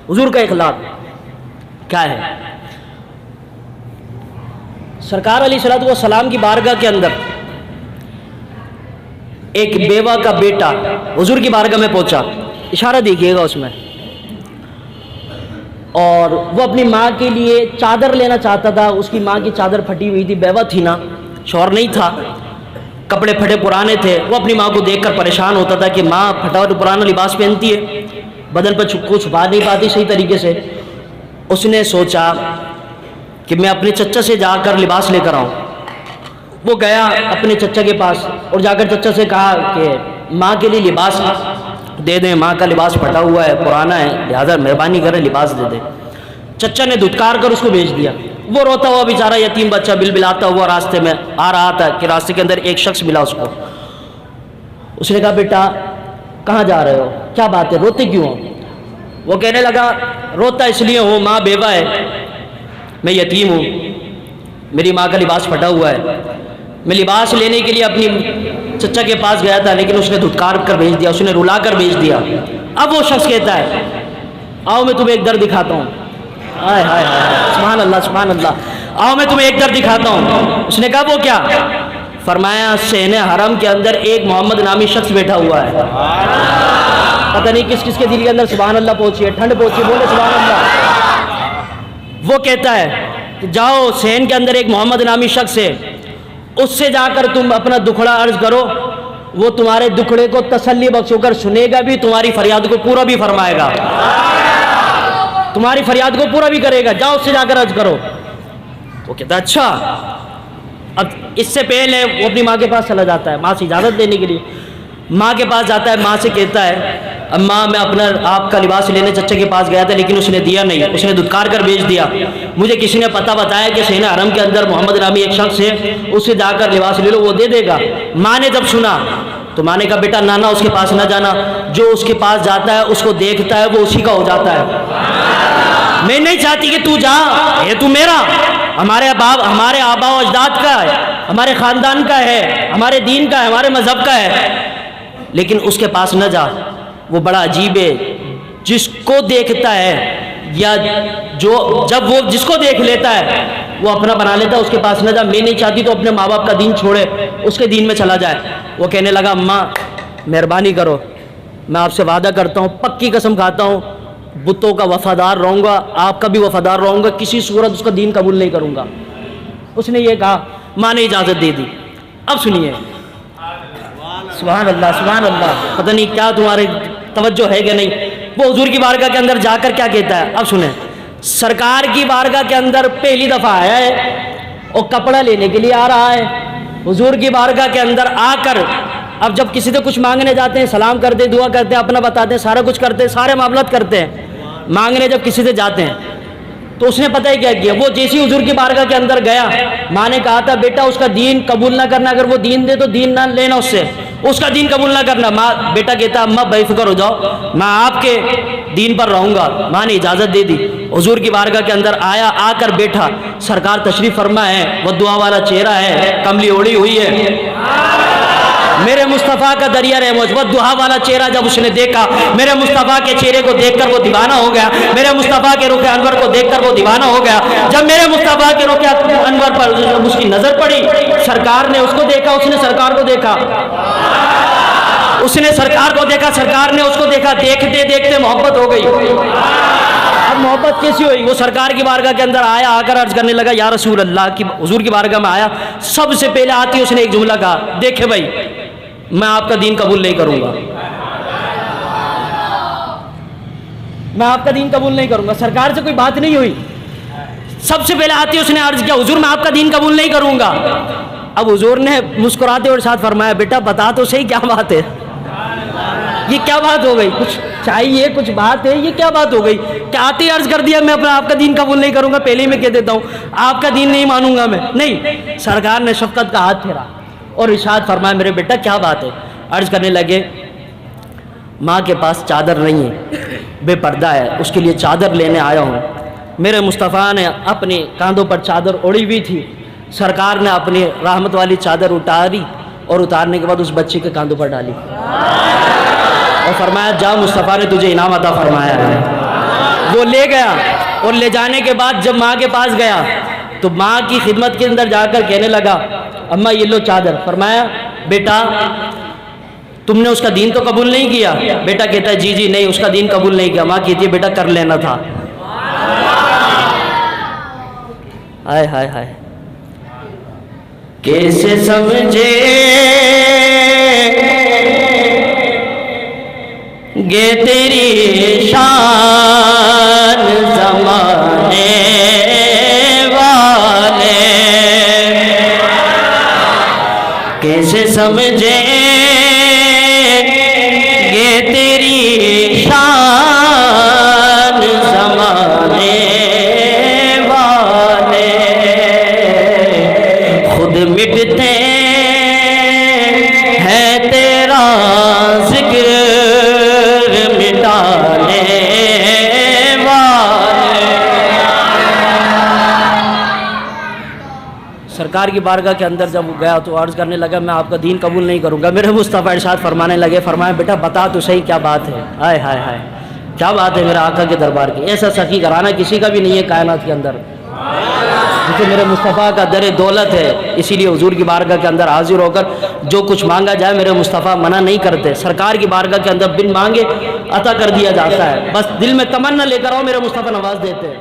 हुजूर का इखलाक क्या है? सरकार अलैहिस्सलातु वस्सलाम की बारगाह के अंदर एक बेवा का बेटा हुजूर की बारगाह में पहुंचा, इशारा देखिएगा उसमें, और वो अपनी माँ के लिए चादर लेना चाहता था। उसकी माँ की चादर फटी हुई थी, बेवा थी ना, शौहर नहीं था, कपड़े फटे पुराने थे। वो अपनी माँ को देखकर परेशान होता था कि माँ फटा और पुराना लिबास पहनती है, बदन पर कुछ छुपा नहीं पाती सही तरीके से। उसने सोचा कि मैं अपने चच्चा से जाकर लिबास लेकर आऊँ। वो गया अपने चच्चा के पास और जाकर चच्चा से कहा कि माँ के लिए लिबास दे दें, माँ का लिबास फटा हुआ है, पुराना है, लिहाजा मेहरबानी करें लिबास दे दें। चच्चा ने धुतकार कर उसको भेज दिया। वो रोता हुआ बेचारा यतीम बच्चा बिलबिलाता हुआ रास्ते में आ रहा था कि रास्ते के अंदर एक शख्स मिला उसको। उसने कहा, बेटा कहाँ जा रहे हो, क्या बात है, रोते क्यों हो? वो कहने लगा, रोता इसलिए हूँ, माँ बेवा है, मैं यतीम हूँ, मेरी माँ का लिबास फटा हुआ है। मैं लिबास लेने के लिए अपनी चच्चा के पास गया था, लेकिन उसने धुतकार कर भेज दिया, उसने रुला कर भेज दिया। अब वो शख्स कहता है, आओ मैं तुम्हें एक दर दिखाता हूँ। हाय हाय हाय, सुभान अल्लाह सुभान अल्लाह, आओ मैं तुम्हें एक दर दिखाता हूँ। उसने कहा, वो क्या? फरमाया, सहने हरम के अंदर एक मोहम्मद नामी शख्स बैठा हुआ है। पता नहीं किस किस के दिल के अंदर सुभान अल्लाह पहुंची है, ठंड पहुंची, बोले सुभान अल्लाह। वो कहता है कि जाओ, सहन के अंदर एक मोहम्मद नामी शख्स है, उससे जाकर तुम अपना दुखड़ा अर्ज करो, वो तुम्हारे दुखड़े को तसल्ली बख्शोकर सुनेगा भी, तुम्हारी फरियाद को पूरा भी फरमाएगा, तुम्हारी फरियाद को पूरा भी करेगा, जाओ उससे जाकर अर्ज करो। वो कहता अच्छा। अब इससे पहले वो अपनी माँ के पास चला जाता है, माँ से इजाज़त लेने के लिए। माँ के पास जाता है, माँ से कहता है, अम्मा मैं अपना आपका लिबास लेने चच्चा के पास गया था, लेकिन उसने दिया नहीं, उसने धुतकार कर भेज दिया। मुझे किसी ने पता बताया कि सहना हरम के अंदर मोहम्मद नामी एक शख्स है, उससे जाकर लिबास ले लो, वो दे देगा। माँ ने जब सुना तो माँ ने कहा, बेटा नाना उसके पास ना जाना, जो उसके पास जाता है उसको देखता है वो उसी का हो जाता है। मैं नहीं चाहती कि तू जा, ये तू मेरा, हमारे आबा व अजदाद का है, हमारे ख़ानदान का है, हमारे दीन का है, हमारे मज़हब का है, लेकिन उसके पास न जा, वो बड़ा अजीब है, जिसको देखता है या जो जब वो जिसको देख लेता है वो अपना बना लेता है, उसके पास न जा। मैं नहीं चाहती तो अपने माँ बाप का दीन छोड़े, उसके दीन में चला जाए। वो कहने लगा, अम्मा मेहरबानी करो, मैं आपसे वादा करता हूँ, पक्की कसम खाता हूँ, बुतों का वफादार रहूँगा, आपका भी वफादार रहूँगा, किसी सूरत उसका दीन कबूल नहीं करूँगा। उसने ये कहा, माँ ने इजाज़त दे दी। अब सुनिए, सुभान अल्लाह सुभान अल्लाह, पता नहीं क्या तुम्हारे तवज्जो है कि नहीं। वो हुजूर की बारगाह के अंदर जाकर क्या कहता है, अब सुने। सरकार की बारगाह के अंदर पहली दफ़ा आया है और कपड़ा लेने के लिए आ रहा है। हुजूर की बारगाह के अंदर आकर अब जब किसी से कुछ मांगने जाते हैं, सलाम करते हैं, दुआ करते हैं, अपना बताते हैं, सारा कुछ करते हैं, सारे मामलात करते हैं। मांगने जब किसी से जाते हैं तो उसने पता है क्या किया, वो जैसी हुजूर की बारगाह के अंदर गया, माँ ने कहा था, बेटा उसका दीन कबूल ना करना, अगर वो दीन दे तो दीन ना लेना उससे, उसका दीन कबूल ना करना। माँ बेटा कहता, अम्मा बेफिक्र हो जाओ, मैं आपके दीन पर रहूँगा। माँ ने इजाज़त दे दी। हुजूर की बारगाह के अंदर आया, आकर बैठा, सरकार तशरीफ़ फरमा है, वो दुआ वाला चेहरा है, कमली ओढ़ी हुई है, मेरे मुस्तफ़ा का दरिया रहमत, वो दुआ वाला चेहरा जब उसने देखा, मेरे मुस्तफ़ा के चेहरे को देखकर वो दीवाना हो गया, मेरे मुस्तफ़ा के रुख अनवर को देखकर वो दीवाना हो गया। जब मेरे मुस्तफ़ा के रुख अनवर पर जब उसकी नज़र पड़ी, सरकार ने उसको देखा, उसने सरकार को देखा, उसने सरकार को देखा, सरकार ने उसको देखा, देखते देखते मोहब्बत हो गई। अब मोहब्बत कैसी हुई, वो सरकार की बारगाह के अंदर आया, आकर अर्ज करने लगा, या रसूल अल्लाह की हुजूर की बारगाह में आया, सबसे पहले आती उसने एक जुमला कहा, देखे भाई मैं आपका दीन कबूल नहीं करूंगा, मैं आपका दीन कबूल नहीं करूंगा। सरकार से कोई बात नहीं हुई, सबसे पहले आती उसने अर्ज किया, हुजूर मैं आपका दीन कबूल नहीं करूंगा। अब हुजूर ने मुस्कुराते और साथ फरमाया, बेटा बता तो सही क्या बात है, ये क्या बात हो गई, कुछ चाहिए, कुछ बात है, ये क्या बात हो गई, क्या आते अर्ज कर दिया मैं अपना आपका दीन कबूल नहीं करूंगा, पहले ही मैं कह देता हूँ आपका दीन नहीं मानूंगा मैं। नहीं, सरकार ने शफकत का हाथ फेरा और इरशाद फरमाया, मेरे बेटा क्या बात है। अर्ज करने लगे, माँ के पास चादर नहीं है, बेपर्दा है, उसके लिए चादर लेने आया हूँ। मेरे मुस्तफ़ा ने अपने कांधों पर चादर ओढ़ी हुई थी, सरकार ने अपनी रहमत वाली चादर उतारी और उतारने के बाद उस बच्चे के कांधों पर डाली और फरमाया, जा मुस्तफ़ा ने तुझे इनाम अता फरमाया है। वो ले गया और ले जाने के बाद जब माँ के पास गया तो माँ की खिदमत के अंदर जाकर कहने लगा, अम्मा ये लो चादर। फरमाया, बेटा तुमने उसका दीन तो कबूल नहीं किया? बेटा कहता है, जी जी नहीं, उसका दीन कबूल नहीं किया। माँ कहती है, बेटा कर लेना था। हाय हाय हाय, कैसे समझे गे तेरी शान ज़माने वाले, कैसे समझे गे तेरी शान ज़माने वाले, खुद मिटते हैं तेरा जिक्र मिटाने वाले। सरकार की बारगाह के अंदर जब गया तो अर्ज़ करने लगा, मैं आपका दीन कबूल नहीं करूँगा। मेरे मुस्तफ़ा इरशाद फरमाने लगे, फरमाया, बेटा बता तो सही क्या बात है। हाय हाय हाय, क्या बात है मेरे आका के दरबार की। ऐसा सखी कराना किसी का भी नहीं है कायनात के अंदर, क्योंकि मेरे मुस्तफ़ा का दर दौलत है। इसीलिए हुजूर की बारगाह के अंदर हाजिर होकर जो कुछ मांगा जाए मेरे मुस्तफ़ा मना नहीं करते। सरकार की बारगाह के अंदर बिन मांगे अता कर दिया जाता है। बस दिल में तमन्ना लेकर आओ, मेरे मुस्तफ़ा नवाज देते हैं।